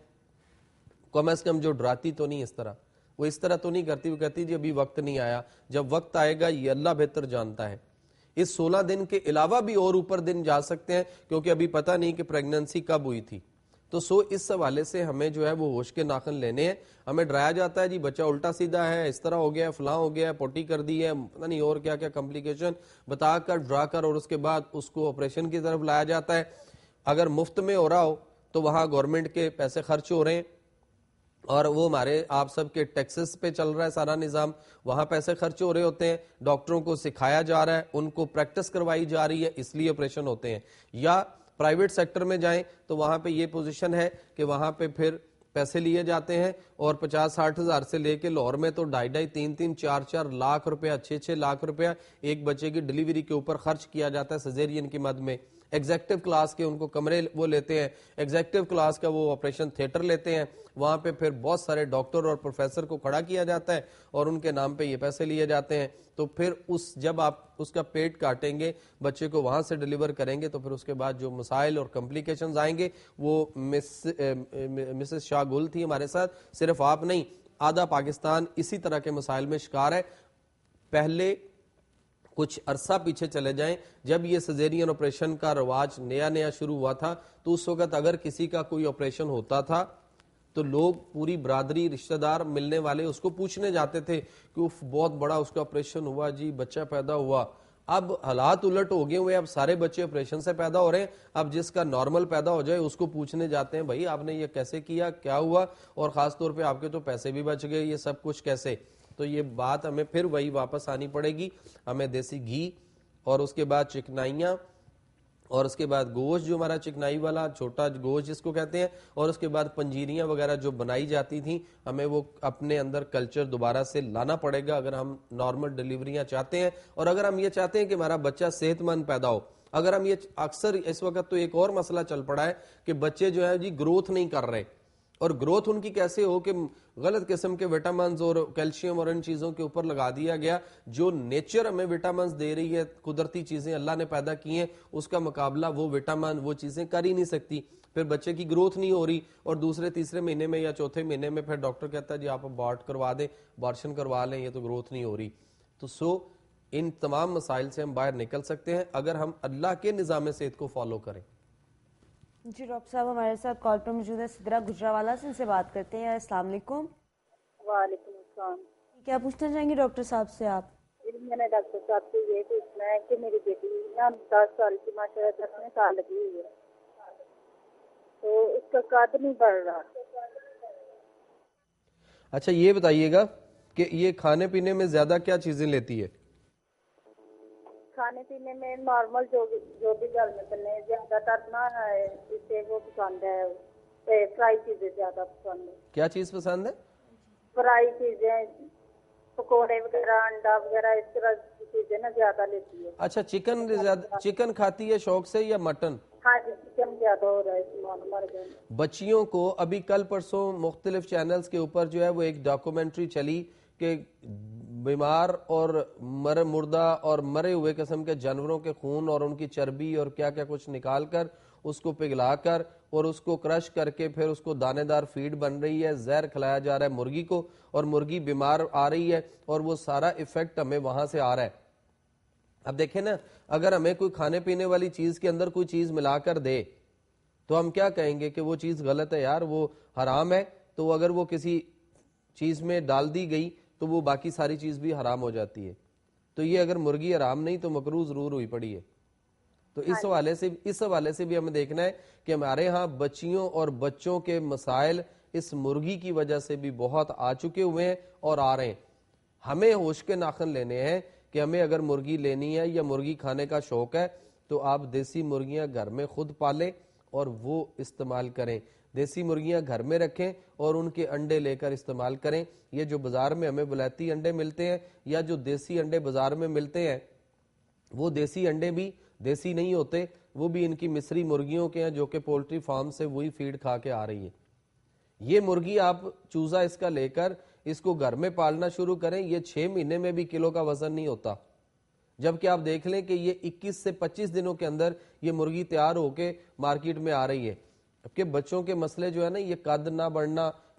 کم از کم جو ڈراتی تو نہیں اس طرح, وہ اس طرح تو نہیں کرتی, وہ کہتی جی ابھی وقت نہیں آیا, جب وقت آئے گا یہ اللہ بہتر جانتا ہے. اس 16 دن کے علاوہ بھی اور اوپر دن جا سکتے ہیں کیونکہ ابھی پتہ نہیں کہ پریگننسی کب ہوئی تھی. تو اس حوالے سے ہمیں جو ہے وہ ہوش کے ناخن لینے ہیں. ہمیں ڈرایا جاتا ہے جی بچہ الٹا سیدھا ہے, اس طرح ہو گیا ہے, فلاں ہو گیا ہے, پوٹی کر دی ہے, پتہ نہیں اور کیا کیا کمپلیکیشن بتا کر ڈرا کر, اور اس کے بعد اس کو آپریشن کی طرف لایا جاتا ہے. اگر مفت میں ہو رہا ہو تو وہاں گورنمنٹ کے پیسے خرچ ہو رہے ہیں, اور وہ ہمارے آپ سب کے ٹیکسز پہ چل رہا ہے سارا نظام, وہاں پیسے خرچ ہو رہے ہوتے ہیں, ڈاکٹروں کو سکھایا جا رہا ہے, ان کو پریکٹس کروائی جا رہی ہے, اس لیے آپریشن ہوتے ہیں. یا پرائیویٹ سیکٹر میں جائیں تو وہاں پہ یہ پوزیشن ہے کہ وہاں پہ پھر پیسے لیے جاتے ہیں, اور 50-60 ہزار سے لے کے لاہور میں تو 2.5, 3, 4 لاکھ روپیہ, 6 لاکھ روپیہ ایک بچے کی ڈلیوری کے اوپر خرچ کیا جاتا ہے سیزیرین کی مد میں. ایگزیکٹو کلاس کے ان کو کمرے وہ لیتے ہیں, ایگزیکٹو کلاس کا وہ آپریشن تھیٹر لیتے ہیں, وہاں پہ پھر بہت سارے ڈاکٹر اور پروفیسر کو کھڑا کیا جاتا ہے اور ان کے نام پہ یہ پیسے لیے جاتے ہیں. تو پھر جب آپ اس کا پیٹ کاٹیں گے, بچے کو وہاں سے ڈلیور کریں گے, تو پھر اس کے بعد جو مسائل اور کمپلیکیشنز آئیں گے, وہ مسز شاہ گل تھی ہمارے ساتھ, صرف آپ نہیں آدھا پاکستان اسی طرح کے مسائل میں شکار ہے. پہلے کچھ عرصہ پیچھے چلے جائیں, جب یہ سیزیرین آپریشن کا رواج نیا شروع ہوا تھا, تو اس وقت اگر کسی کا کوئی آپریشن ہوتا تھا تو لوگ پوری برادری, رشتہ دار, ملنے والے اس کو پوچھنے جاتے تھے کہ بہت بڑا اس کا آپریشن ہوا جی, بچہ پیدا ہوا. اب حالات الٹ ہو گئے ہوئے, اب سارے بچے آپریشن سے پیدا ہو رہے ہیں. اب جس کا نارمل پیدا ہو جائے اس کو پوچھنے جاتے ہیں بھائی آپ نے یہ کیسے کیا, کیا ہوا, اور خاص طور پہ آپ کے تو پیسے بھی بچ گئے, یہ سب کچھ کیسے. تو یہ بات ہمیں پھر وہی واپس آنی پڑے گی. ہمیں دیسی گھی, اور اس کے بعد چکنائیاں, اور اس کے بعد گوشت جو ہمارا چکنائی والا چھوٹا گوشت جس کو کہتے ہیں, اور اس کے بعد پنجیریاں وغیرہ جو بنائی جاتی تھیں, ہمیں وہ اپنے اندر کلچر دوبارہ سے لانا پڑے گا اگر ہم نارمل ڈلیوریاں چاہتے ہیں, اور اگر ہم یہ چاہتے ہیں کہ ہمارا بچہ صحت مند پیدا ہو. اگر ہم یہ اکثر اس وقت تو ایک اور مسئلہ چل پڑا ہے کہ بچے جو ہے جی گروتھ نہیں کر رہے, اور گروتھ ان کی کیسے ہو کہ غلط قسم کے وٹامنز اور کیلشیم اور ان چیزوں کے اوپر لگا دیا گیا. جو نیچر ہمیں وٹامنز دے رہی ہے, قدرتی چیزیں اللہ نے پیدا کی ہیں, اس کا مقابلہ وہ وٹامن وہ چیزیں کر ہی نہیں سکتی. پھر بچے کی گروتھ نہیں ہو رہی, اور دوسرے تیسرے مہینے میں یا چوتھے مہینے میں پھر ڈاکٹر کہتا ہے جی آپ ابارٹ کروا دیں, ابارشن کروا لیں, یہ تو گروتھ نہیں ہو رہی. تو ان تمام مسائل سے ہم باہر نکل سکتے ہیں اگر ہم اللہ کے نظام صحت کو فالو کریں. جی ڈاکٹر صاحب ہمارے ساتھ کال پر موجود ہے سدرا گجراوالا سے, ان سے بات کرتے ہیں. السلام علیکم. وعلیکم السلام. کیا پوچھنا چاہیں گے ڈاکٹر صاحب سے آپ؟ میں نے ڈاکٹر صاحب سے یہ پوچھنا ہے کہ میری بیٹی نا 10 سال کی, ماشاء اللہ 10 سال لگی ہوئی ہے, تو اس کا قد نہیں بڑھ رہا. اچھا یہ بتائیے گا کہ یہ کھانے پینے میں زیادہ کیا چیزیں لیتی ہے؟ کھانے پینے میں نارمل جو بھی گھر میں بنے, زیادہ تر نا اسے وہ پسند ہے, فرائی چیزیں زیادہ پسند ہے. کیا چیز پسند ہے؟ فرائی چیزیں, پکوڑے وغیرہ, انڈا وغیرہ, اس طرح کی چیزیں نا زیادہ لیتی ہے. اچھا چکن کھاتی ہے شوق سے یا مٹن؟ ہاں جی چکن زیادہ ہو رہا ہے. بچیوں کو ابھی کل پرسوں مختلف چینلز کے اوپر جو ہے وہ ایک ڈاکومنٹری چلی کہ بیمار اور مردہ اور مرے ہوئے قسم کے جانوروں کے خون اور ان کی چربی اور کیا کیا کچھ نکال کر اس کو پگھلا کر اور اس کو کرش کر کے پھر اس کو دانے دار فیڈ بن رہی ہے, زہر کھلایا جا رہا ہے مرغی کو, اور مرغی بیمار آ رہی ہے, اور وہ سارا ایفیکٹ ہمیں وہاں سے آ رہا ہے. اب دیکھیں نا, اگر ہمیں کوئی کھانے پینے والی چیز کے اندر کوئی چیز ملا کر دے تو ہم کیا کہیں گے کہ وہ چیز غلط ہے یار, وہ حرام ہے. تو اگر وہ کسی چیز میں ڈال دی گئی تو وہ باقی ساری چیز بھی حرام ہو جاتی ہے. تو یہ اگر مرغی حرام نہیں تو مکروہ ضرور ہوئی پڑی ہے. تو اس حوالے سے بھی ہمیں دیکھنا ہے کہ ہمارے ہاں بچیوں اور بچوں کے مسائل اس مرغی کی وجہ سے بھی بہت آ چکے ہوئے ہیں اور آ رہے ہیں. ہمیں ہوش کے ناخن لینے ہیں کہ ہمیں اگر مرغی لینی ہے یا مرغی کھانے کا شوق ہے تو آپ دیسی مرغیاں گھر میں خود پالیں اور وہ استعمال کریں. دیسی مرغیاں گھر میں رکھیں اور ان کے انڈے لے کر استعمال کریں. یہ جو بازار میں ہمیں ولایتی انڈے ملتے ہیں یا جو دیسی انڈے بازار میں ملتے ہیں, وہ دیسی انڈے بھی دیسی نہیں ہوتے, وہ بھی ان کی مصری مرغیوں کے ہیں جو کہ پولٹری فارم سے وہی فیڈ کھا کے آ رہی ہے. یہ مرغی آپ چوزا اس کا لے کر اس کو گھر میں پالنا شروع کریں, یہ 6 مہینے میں بھی کلو کا وزن نہیں ہوتا. جبکہ آپ دیکھ لیں کہ یہ 21 سے 25 دنوں کے اندر یہ مرغی تیار ہو کے مارکیٹ میں آ رہی ہے. کہ بچوں کے مسئلے جو ہے نا, یہ قد نہ بڑھنا,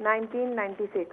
1996।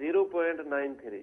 0.93।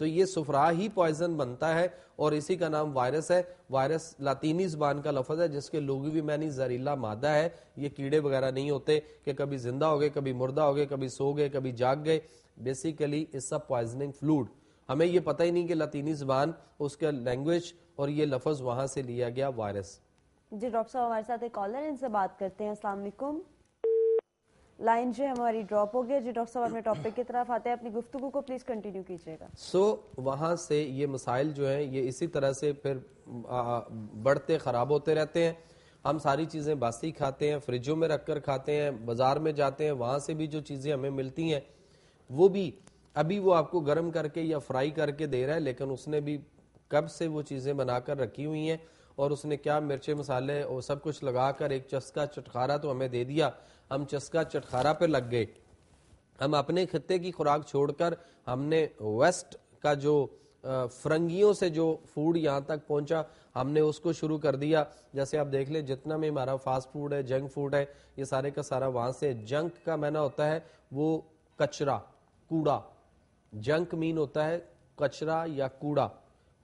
تو یہ صفرا ہی پوائزن بنتا ہے اور اسی کا نام وائرس ہے. وائرس لاطینی زبان کا لفظ ہے جس کے لغوی معنی زہریلا مادہ ہے. یہ کیڑے وغیرہ نہیں ہوتے کہ کبھی زندہ ہو گئے, کبھی مردہ ہو گئے, کبھی سو گئے, کبھی جاگ گئے. Basically it's a poisoning fluid. ہمیں یہ پتہ ہی نہیں کہ لاطینی زبان اس کا لینگویج اور یہ لفظ وہاں سے لیا گیا وائرس. جی ڈاکٹر صاحب ہمارے ساتھ ایک کالر ان سے بات کرتے ہیں. السلام علیکم. لائن جو ہماری ڈراپ ہو گیا. جی ڈاکٹر صاحب اپنے ٹاپک کی طرف آتے ہیں, اپنی گفتگو کو پلیز کنٹینیو کیجیے گا. وہاں سے یہ مسائل جو ہیں یہ اسی طرح سے پھر بڑھتے خراب ہوتے رہتے ہیں. ہم ساری چیزیں باسی کھاتے ہیں, فریجوں میں رکھ کر کھاتے ہیں, بازار میں جاتے ہیں, وہاں سے بھی جو چیزیں ہمیں ملتی ہیں وہ بھی ابھی وہ آپ کو گرم کر کے یا فرائی کر کے دے رہا ہے, لیکن اس نے بھی کب سے وہ چیزیں بنا کر رکھی ہوئی ہیں اور اس نے کیا مرچے مسالے اور سب کچھ لگا کر ایک چسکا چٹخارا تو ہمیں دے دیا. ہم چسکا چٹخارا پہ لگ گئے. ہم اپنے خطے کی خوراک چھوڑ کر ہم نے ویسٹ کا جو فرنگیوں سے جو فوڈ یہاں تک پہنچا ہم نے اس کو شروع کر دیا. جیسے آپ دیکھ لیں جتنا میں ہمارا فاسٹ فوڈ ہے, جنک فوڈ ہے, یہ سارے کا سارا وہاں سے. جنک کا معنی ہوتا ہے وہ کچرا, کوڑا. جنک مین ہوتا ہے کچرا یا کوڑا,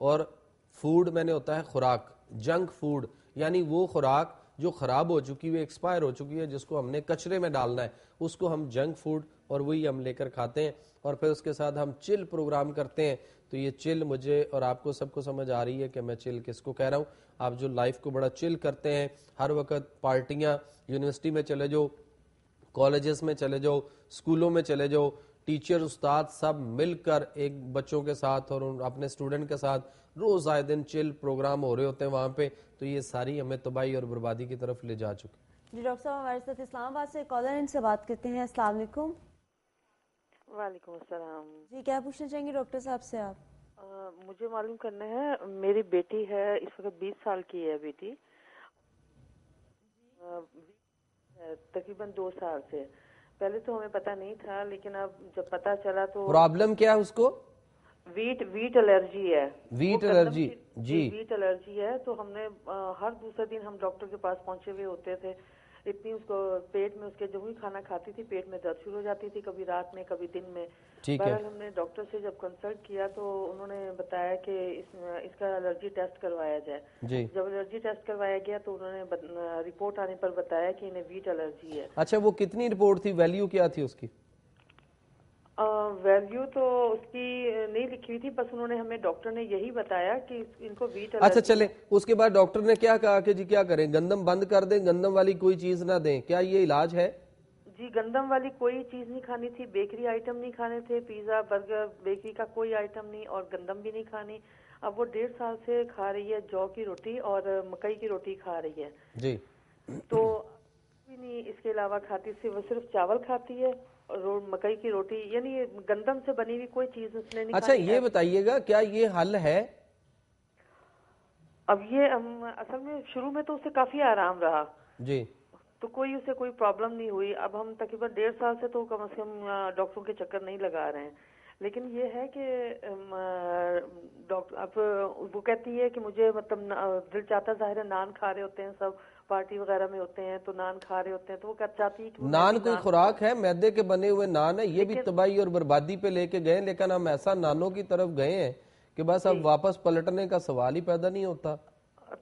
اور فوڈ میں نے ہوتا ہے خوراک. جنک فوڈ یعنی وہ خوراک جو خراب ہو چکی ہے, ایکسپائر ہو چکی ہے, جس کو ہم نے کچرے میں ڈالنا ہے, اس کو ہم جنک فوڈ اور وہی ہم لے کر کھاتے ہیں. اور پھر اس کے ساتھ ہم چل پروگرام کرتے ہیں. تو یہ چل مجھے اور آپ کو سب کو سمجھ آ رہی ہے کہ میں چل کس کو کہہ رہا ہوں. آپ جو لائف کو بڑا چل کرتے ہیں, ہر وقت پارٹیاں, یونیورسٹی میں چلے جاؤ, کالجز میں چلے جاؤ, اسکولوں میں چلے جاؤ, ٹیچر استاد سب مل کر ایک بچوں کے ساتھ اور اپنے اسٹوڈنٹ کے ساتھ روز آئے دن چل پروگرام ہو رہے ہوتے ہیں وہاں پہ. تو یہ ساری ہمیں تباہی اور بربادی کی طرف لے جا چکی. جی ڈاکٹر صاحب ہمارے ساتھ اسلام آباد سے کالر ان سے بات کرتے ہیں. السلام علیکم. وعلیکم السلام. جی کیا پوچھنا چاہیں گے ڈاکٹر صاحب سے آپ؟ مجھے معلوم کرنا ہے, میری بیٹی ہے اس وقت 20 سال کی ہے بیٹی, تقریباً 2 سال سے. پہلے تو ہمیں پتہ نہیں تھا, لیکن اب جب پتہ چلا تو پرابلم کیا ہے اس کو؟ ویٹ الرجی ہے. Wheat allergy. جی ویٹ الرجی ہے. تو ہم نے ہر دوسرے دن ہم ڈاکٹر کے پاس پہنچے ہوئے ہوتے تھے. اتنی اس کو پیٹ میں, اس کے جو بھی کھانا کھاتی تھی پیٹ میں درد شروع ہو جاتی تھی, کبھی رات میں کبھی دن میں. بہرحال ہم نے ڈاکٹر سے جب کنسلٹ کیا تو انہوں نے بتایا کہ اس کا الرجی ٹیسٹ کروایا جائے. جب الرجی ٹیسٹ کروایا گیا تو انہوں نے رپورٹ آنے پر بتایا کہ انہیں ویٹ الرجی ہے. اچھا وہ کتنی رپورٹ تھی, ویلیو کیا تھی اس کی؟ ویلیو تو اس کی نہیں لکھی ہوئی تھی, بس انہوں نے ہمیں ڈاکٹر نے یہی بتایا کہ ان کو ویٹ. اچھا چلے, اس کے بعد ڈاکٹر نے کیا کہا کہ جی کیا کریں, گندم بند کر دیں, گندم والی کوئی چیز نہ دیں, کیا یہ علاج ہے؟ جی گندم والی کوئی چیز نہیں کھانی تھی, بیکری آئٹم نہیں کھانے تھے, پیزا برگر بیکری کا کوئی آئٹم نہیں, اور گندم بھی نہیں کھانی. اب وہ 1.5 سال سے کھا رہی ہے جو کی روٹی اور مکئی کی روٹی کھا رہی ہے. جی تو نہیں اس کے علاوہ کھاتی, وہ صرف چاول کھاتی ہے اور مکئی کی روٹی, یعنی گندم سے بنی ہوئی کوئی چیز اس نے نہیں. اچھا یہ بتائیے گا کیا یہ حل ہے؟ اب یہ اصل میں شروع میں تو اسے کافی آرام رہا. جی تو کوئی اسے کوئی پرابلم نہیں ہوئی. اب ہم تقریباً 1.5 سال سے تو کم از کم ڈاکٹروں کے چکر نہیں لگا رہے ہیں. لیکن یہ ہے کہ ڈاکٹر اب وہ کہتی ہے کہ مجھے مطلب دل چاہتا, ظاہر ہے نان کھا رہے ہوتے ہیں سب, پارٹی وغیرہ میں ہوتے ہیں تو نان کھا رہے ہوتے ہیں, تو وہ چاہتی ہے کہ نان کوئی خوراک ہے, میدے کے بنے ہوئے نان ہے, یہ بھی تباہی اور بربادی پہ لے کے گئے. لیکن ہم ایسا نانوں کی طرف گئے ہیں کہ بس اب واپس پلٹنے کا سوال ہی پیدا نہیں ہوتا.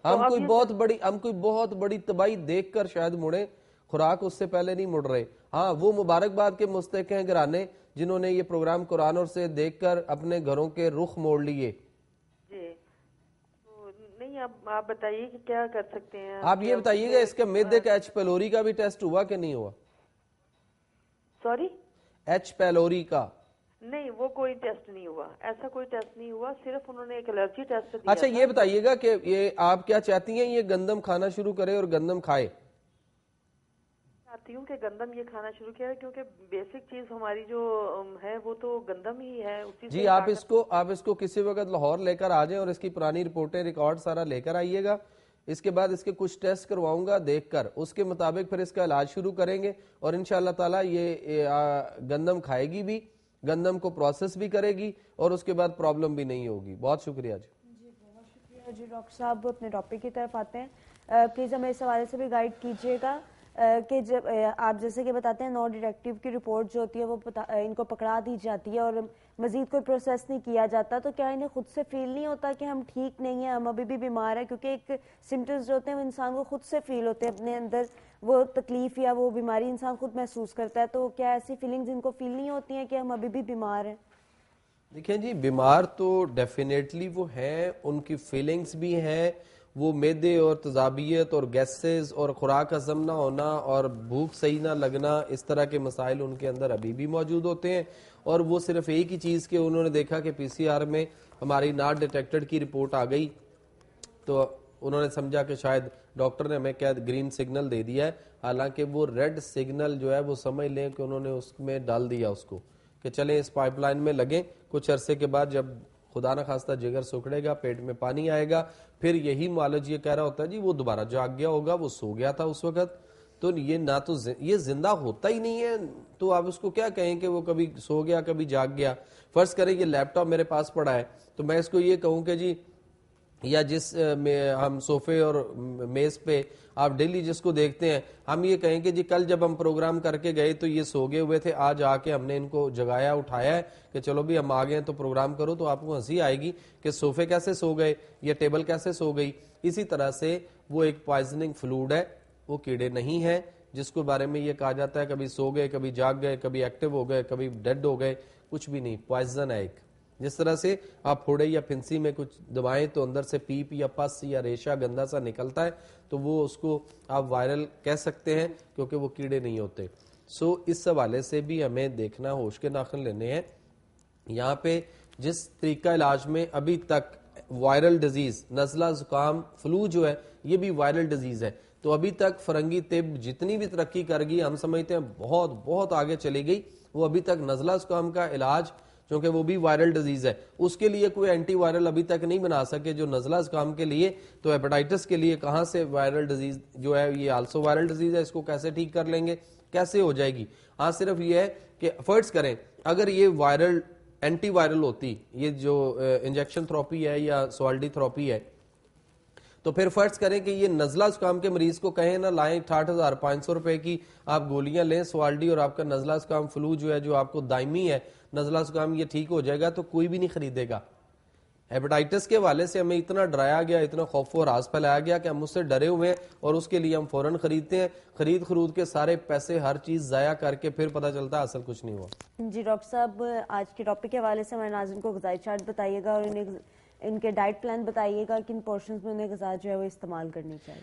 ہم کوئی بہت بڑی تباہی دیکھ کر شاید مڑے, خوراک اس سے پہلے نہیں مڑ رہے. ہاں وہ مبارکباد کے مستحق ہیں گھرانے جنہوں نے یہ پروگرام قرآن اور سے دیکھ کر اپنے گھروں کے رخ موڑ لیے. جی تو نہیں, اب آپ بتائیے کہ کیا کر سکتے ہیں. آپ یہ بتائیے گا اس کے میدے کا ایچ پیلوری کا بھی ٹیسٹ ہوا کہ نہیں ہوا؟ سوری, ایچ پیلوری کا نہیں, وہ کوئی ٹیسٹ نہیں ہوا, ایسا کوئی ٹیسٹ نہیں ہوا, صرف انہوں نے ایک الرجی ٹیسٹ دیا. اچھا یہ بتائیے گا کہ یہ آپ کیا چاہتی ہیں, یہ گندم کھانا شروع کرے اور گندم کھائے؟ چاہتی ہوں کہ گندم یہ کھانا شروع کیا ہے, کیونکہ بیسک چیز ہماری جو ہے وہ تو گندم ہی ہے. جی آپ اس کو کسی وقت لاہور لے کر آ جائیں اور اس کی پرانی رپورٹیں ریکارڈ سارا لے کر آئیے گا. اس کے بعد اس کے کچھ ٹیسٹ کرواؤں گا, دیکھ کر اس کے مطابق پھر اس کا علاج شروع کریں گے, اور انشاءاللہ تعالی یہ گندم کھائے گی بھی, گندم کو پروسیس بھی کرے گی, اور اس کے بعد پرابلم بھی نہیں ہوگی. بہت شکریہ جی. بہت شکریہ جی. ڈاکٹر صاحب اپنے ٹاپک کی طرف آتے ہیں, پلیز ہمیں اس حوالے سے بھی گائیڈ کیجیے گا کہ جب آپ جیسے کہ بتاتے ہیں نو ڈیٹیکٹیو کی رپورٹ جو ہوتی ہے وہ ان کو پکڑا دی جاتی ہے اور مزید کوئی پروسیس نہیں کیا جاتا، تو کیا انہیں خود سے فیل نہیں ہوتا کہ ہم ٹھیک نہیں ہیں، ہم ابھی بھی بیمار ہیں؟ کیونکہ ایک سمٹمز جو ہوتے ہیں وہ انسان کو خود سے فیل ہوتے ہیں، اپنے اندر وہ تکلیف یا وہ بیماری انسان خود محسوس کرتا ہے، تو کیا ایسی فیلنگز ان کو فیل نہیں ہوتی ہیں کہ ہم ابھی بھی بیمار ہیں؟ دیکھیں جی، بیمار تو ڈیفینیٹلی وہ ہیں، ان کی فیلنگز بھی ہیں، وہ معدے اور تذابیت اور گیسز اور خوراک ہضم نہ ہونا اور بھوک صحیح نہ لگنا، اس طرح کے مسائل ان کے اندر ابھی بھی موجود ہوتے ہیں. اور وہ صرف ایک ہی چیز کہ انہوں نے دیکھا کہ پی سی آر میں ہماری ناٹ ڈیٹیکٹڈ کی رپورٹ آ گئی، تو انہوں نے سمجھا کہ شاید ڈاکٹر نے ہمیں کیا گرین سگنل دے دیا ہے، حالانکہ وہ ریڈ سگنل جو ہے وہ سمجھ لیں کہ انہوں نے اس میں ڈال دیا اس کو کہ چلیں اس پائپ لائن میں لگیں. کچھ عرصے کے بعد جب خدا نہ خواستہ جگر سکڑے گا، پیٹ میں پانی آئے گا، پھر یہی معالج یہ کہہ رہا ہوتا ہے جی وہ دوبارہ جاگ گیا ہوگا، وہ سو گیا تھا اس وقت. تو یہ نہ تو یہ زندہ ہوتا ہی نہیں ہے، تو آپ اس کو کیا کہیں کہ وہ کبھی سو گیا کبھی جاگ گیا. فرض کریں یہ لیپ ٹاپ میرے پاس پڑا ہے، تو میں اس کو یہ کہوں کہ جی، یا جس ہم صوفے اور میز پہ آپ ڈیلی جس کو دیکھتے ہیں، ہم یہ کہیں کہ جی کل جب ہم پروگرام کر کے گئے تو یہ سو گئے ہوئے تھے، آج آ کے ہم نے ان کو جگایا اٹھایا ہے کہ چلو بھی ہم آ گئے تو پروگرام کرو، تو آپ کو ہنسی آئے گی کہ صوفے کیسے سو گئے یا ٹیبل کیسے سو گئی. اسی طرح سے وہ ایک پوائزننگ فلوڈ ہے، وہ کیڑے نہیں ہیں جس کو بارے میں یہ کہا جاتا ہے کبھی سو گئے کبھی جاگ گئے کبھی ایکٹیو ہو گئے کبھی ڈیڈ ہو گئے. کچھ بھی نہیں، پوائزن ہے ایک. جس طرح سے آپ پھوڑے یا پھنسی میں کچھ دبائیں تو اندر سے پیپ یا پس یا ریشہ گندا سا نکلتا ہے، تو وہ اس کو آپ وائرل کہہ سکتے ہیں کیونکہ وہ کیڑے نہیں ہوتے. سو اس حوالے سے بھی ہمیں دیکھنا، ہوش کے ناخن لینے ہیں. یہاں پہ جس طریقہ علاج میں ابھی تک وائرل ڈیزیز، نزلہ زکام فلو جو ہے یہ بھی وائرل ڈیزیز ہے، تو ابھی تک فرنگی طب جتنی بھی ترقی کر گئی، ہم سمجھتے ہیں بہت بہت آگے چلی گئی، وہ ابھی تک نزلہ زکام کا علاج، کیونکہ وہ بھی وائرل ڈیزیز ہے، اس کے لیے کوئی اینٹی وائرل ابھی تک نہیں بنا سکے جو نزلہ زکام کے لیے. تو ہیپاٹائٹس کے لیے کہاں سے وائرل ڈیزیز جو ہے یہ آلسو وائرل ڈیزیز ہے، اس کو کیسے ٹھیک کر لیں گے، کیسے ہو جائے گی؟ ہاں صرف یہ ہے کہ فرض کریں اگر یہ وائرل اینٹی وائرل ہوتی، یہ جو انجیکشن تھراپی ہے یا سوالڈی تھراپی ہے، تو پھر فرض کریں کہ یہ نزلہ زکام کے مریض کو کہیں نہ لائیں 68,500 روپے کی آپ گولیاں لیں سوالڈی، اور آپ کا نزلہ زکام فلو جو ہے جو آپ کو دائمی ہے نزلہ زکام یہ ٹھیک ہو جائے گا، تو کوئی بھی نہیں خریدے گا. ہیپاٹائٹس کے حوالے سے ہمیں اتنا ڈرایا گیا، اتنا خوف و راز پھیلایا گیا کہ ہم اس سے ڈرے ہوئے ہیں اور اس کے لیے ہم فوراً خریدتے ہیں، خرید کے سارے پیسے ہر چیز ضائع کر کے پھر پتہ چلتا ہے اصل کچھ نہیں ہوا. جی ڈاکٹر صاحب، آج کے ٹاپک کے حوالے سے ہمارے ناظرین کو غذائی چارٹ بتائیے گا اور ان کے ڈائٹ پلان بتائیے گا، کن پورشنز میں انہیں غذا جو ہے وہ استعمال کرنی چاہیے.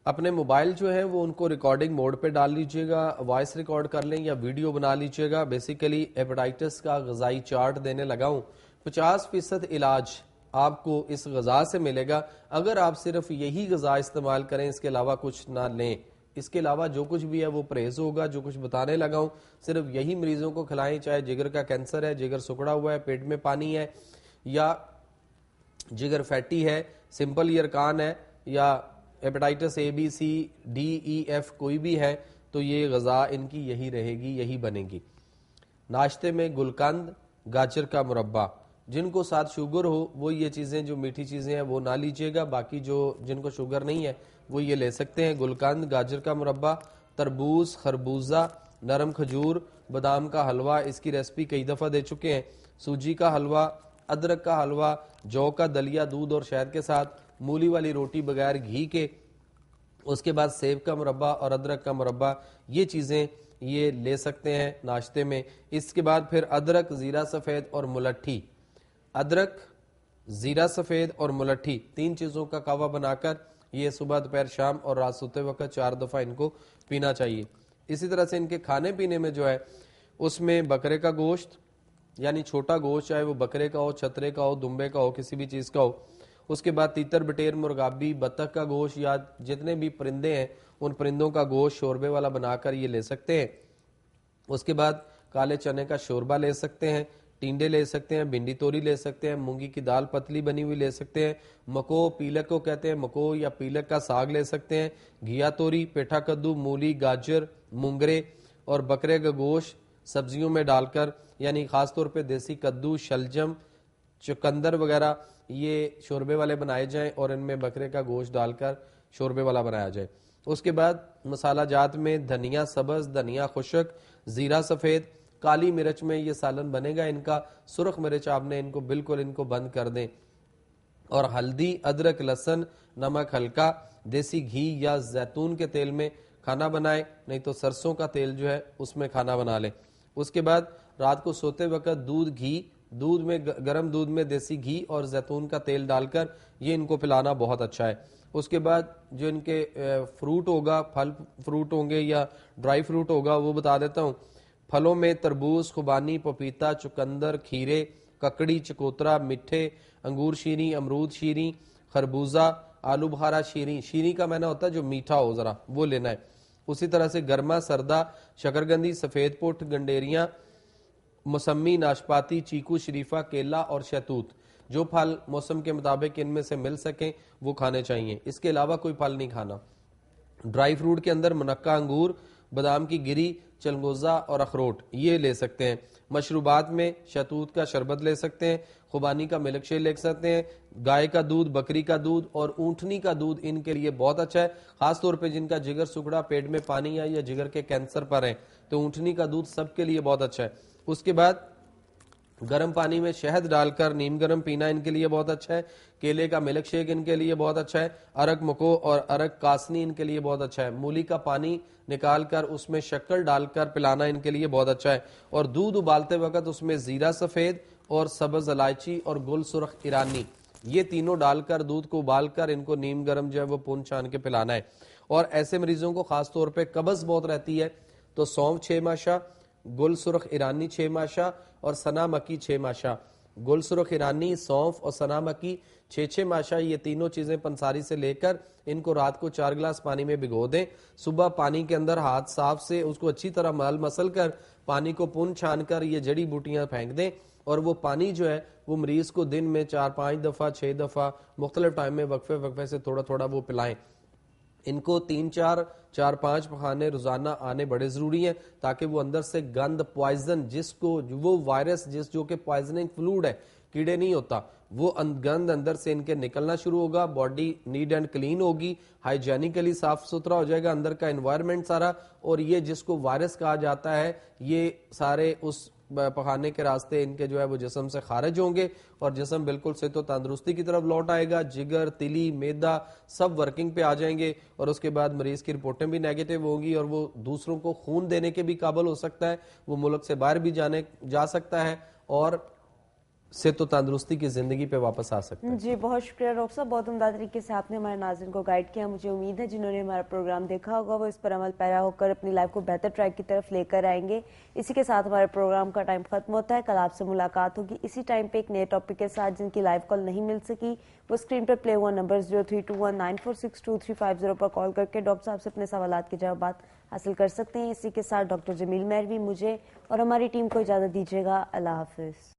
اپنے موبائل جو ہے وہ ان کو ریکارڈنگ موڈ پہ ڈال لیجئے گا، وائس ریکارڈ کر لیں یا ویڈیو بنا لیجئے گا. بیسیکلی ہیپاٹائٹس کا غذائی چارٹ دینے لگا ہوں. 50% علاج آپ کو اس غذا سے ملے گا اگر آپ صرف یہی غذا استعمال کریں، اس کے علاوہ کچھ نہ لیں. اس کے علاوہ جو کچھ بھی ہے وہ پرہیز ہوگا. جو کچھ بتانے لگا ہوں صرف یہی مریضوں کو کھلائیں، چاہے جگر کا کینسر ہے، جگر سکڑا ہوا ہے، پیٹ میں پانی ہے، یا جگر فیٹی ہے، سمپل یرکان ہے، یا hepatitis A B C D E F کوئی بھی ہے، تو یہ غذا ان کی یہی رہے گی، یہی بنے گی. ناشتے میں گلقند، گاجر کا مربع. جن کو ساتھ شوگر ہو وہ یہ چیزیں جو میٹھی چیزیں ہیں وہ نہ لیجیے گا، باقی جو جن کو شوگر نہیں ہے وہ یہ لے سکتے ہیں. گلقند، گاجر کا مربع، تربوز، خربوزہ، نرم کھجور، بادام کا حلوہ، اس کی ریسپی کئی دفعہ دے چکے ہیں. سوجی کا حلوہ، ادرک کا حلوہ، جو کا دلیا دودھ اور شہد کے ساتھ، مولی والی روٹی بغیر گھی کے، اس کے بعد سیب کا مربع اور ادرک کا مربع، یہ چیزیں یہ لے سکتے ہیں ناشتے میں. اس کے بعد پھر ادرک، زیرہ سفید اور ملٹھی. ادرک، زیرہ سفید اور ملٹھی، 3 چیزوں کا قہوہ بنا کر یہ صبح دوپہر شام اور رات سوتے وقت 4 دفعہ ان کو پینا چاہیے. اسی طرح سے ان کے کھانے پینے میں جو ہے اس میں بکرے کا گوشت، یعنی چھوٹا گوشت، چاہے وہ بکرے کا ہو، چھترے کا ہو، دمبے کا ہو، کسی بھی چیز کا ہو. اس کے بعد تیتر، بٹیر، مرغابی، بطخ کا گوشت یا جتنے بھی پرندے ہیں ان پرندوں کا گوشت شوربے والا بنا کر یہ لے سکتے ہیں. اس کے بعد کالے چنے کا شوربہ لے سکتے ہیں، ٹینڈے لے سکتے ہیں، بھنڈی توری لے سکتے ہیں، مونگی کی دال پتلی بنی ہوئی لے سکتے ہیں، مکو، پیلک کو کہتے ہیں، مکو یا پیلک کا ساگ لے سکتے ہیں، گھیا توری، پیٹھا کدو، مولی، گاجر، مونگرے اور بکرے کا گوشت سبزیوں میں ڈال کر، یعنی خاص طور پہ دیسی کدو، شلجم، چقندر وغیرہ یہ شوربے والے بنائے جائیں اور ان میں بکرے کا گوشت ڈال کر شوربے والا بنایا جائے. اس کے بعد مسالہ جات میں دھنیا سبز، دھنیا خشک، زیرہ سفید، کالی مرچ میں یہ سالن بنے گا ان کا، سرخ مرچ آپ نے ان کو بالکل ان کو بند کر دیں، اور ہلدی، ادرک، لہسن، نمک ہلکا، دیسی گھی یا زیتون کے تیل میں کھانا بنائیں، نہیں تو سرسوں کا تیل جو ہے اس میں کھانا بنا لیں۔ اس کے بعد رات کو سوتے وقت دودھ میں گرم دودھ میں دیسی گھی اور زیتون کا تیل ڈال کر یہ ان کو پلانا بہت اچھا ہے۔ اس کے بعد جو ان کے فروٹ ہوگا، پھل فروٹ ہوں گے یا ڈرائی فروٹ ہوگا وہ بتا دیتا ہوں۔ پھلوں میں تربوز، خوبانی، پپیتا، چقندر، کھیرے، ککڑی، چکوترا، میٹھے، انگور شیریں، امرود شیریں، خربوزہ، آلو بخارا شیریں، شیریں کا معنی ہوتا ہے جو میٹھا ہو ذرا وہ لینا ہے۔ اسی طرح سے گرما، سردہ، شکرگندی، سفید پٹ، گنڈیریاں، موسمی، ناشپاتی، چیکو، شریفہ، کیلا اور شہتوت، جو پھل موسم کے مطابق ان میں سے مل سکیں وہ کھانے چاہیے، اس کے علاوہ کوئی پھل نہیں کھانا۔ ڈرائی فروٹ کے اندر منقع انگور، بادام کی گری، چلگوزہ اور اخروٹ یہ لے سکتے ہیں۔ مشروبات میں شہتوت کا شربت لے سکتے ہیں، خوبانی کا ملک شیک لے سکتے ہیں، گائے کا دودھ، بکری کا دودھ اور اونٹنی کا دودھ ان کے لیے بہت اچھا ہے، خاص طور پہ جن کا جگر سکڑا، پیٹ میں پانی آئی یا جگر کے کینسر پر ہیں تو اونٹنی کا دودھ سب کے لیے بہت اچھا ہے۔ اس کے بعد گرم پانی میں شہد ڈال کر نیم گرم پینا ان کے لیے بہت اچھا ہے، کیلے کا ملک شیک ان کے لیے بہت اچھا ہے، ارک مکو اور ارک کاسنی ان کے لیے بہت اچھا ہے، مولی کا پانی نکال کر اس میں شکر ڈال کر پلانا ان کے لیے بہت اچھا ہے، اور دودھ ابالتے وقت اس میں زیرہ سفید اور سبز الائچی اور گل سرخ ایرانی یہ تینوں ڈال کر دودھ کو ابال کر ان کو نیم گرم جو ہے وہ پون چھان کے پلانا ہے۔ اور ایسے مریضوں کو خاص طور پہ قبض بہت رہتی ہے تو سونف 6 ماشا، گل سرخ ایرانی 6 ماشا اور سنا مکی 6 ماشا، گل سرخ ایرانی، سونف اور سنا مکی 6 ماشا یہ تینوں چیزیں پنساری سے لے کر ان کو رات کو 4 گلاس پانی میں بھگو دیں، صبح پانی کے اندر ہاتھ صاف سے اس کو اچھی طرح مسل کر پانی کو پن چھان کر یہ جڑی بوٹیاں پھینک دیں، اور وہ پانی جو ہے وہ مریض کو دن میں 4-5 دفعہ 6 دفعہ مختلف ٹائم میں وقفے سے تھوڑا تھوڑا وہ پلائیں۔ ان کو 3-4 پخانے روزانہ آنے بڑے ضروری ہیں تاکہ وہ اندر سے گند، پوائزن جس کو وہ وائرس جو کہ پوائزننگ فلوڈ ہے، کیڑے نہیں ہوتا، وہ گند اندر سے ان کے نکلنا شروع ہوگا، باڈی نیٹ اینڈ کلین ہوگی، ہائیجینیکلی صاف ستھرا ہو جائے گا اندر کا انوائرمنٹ سارا، اور یہ جس کو وائرس کہا جاتا ہے یہ سارے اس پخانے کے راستے ان کے جو ہے وہ جسم سے خارج ہوں گے اور جسم بالکل صحت و تندرستی کی طرف لوٹ آئے گا، جگر، تلی، معدہ سب ورکنگ پہ آ جائیں گے، اور اس کے بعد مریض کی رپورٹیں بھی نیگیٹو ہوں گی اور وہ دوسروں کو خون دینے کے بھی قابل ہو سکتا ہے، وہ ملک سے باہر بھی جا سکتا ہے اور صحت و تندرستی کی زندگی پہ واپس آ سکتا ہے۔ جی بہت شکریہ ڈاکٹر صاحب، بہت عمدہ طریقے سے آپ نے ہمارے ناظرین کو گائیڈ کیا۔ مجھے امید ہے جنہوں نے ہمارا پروگرام دیکھا ہوگا وہ اس پر عمل پیرا ہو کر اپنی لائف کو بہتر ٹریک کی طرف لے کر آئیں گے۔ اسی کے ساتھ ہمارے پروگرام کا ٹائم ختم ہوتا ہے، کل آپ سے ملاقات ہوگی اسی ٹائم پہ ایک نئے ٹاپک کے ساتھ۔ جن کی لائیو کال نہیں مل سکی وہ اسکرین پر پلے ہوا نمبر 032194622350 پر کال کر کے ڈاکٹر صاحب سے اپنے سوالات کے جوابات حاصل کر سکتے ہیں۔ اسی کے ساتھ ڈاکٹر جمیل مہروی مجھے اور ہماری ٹیم کو اجازت دیجیے گا۔ اللہ حافظ۔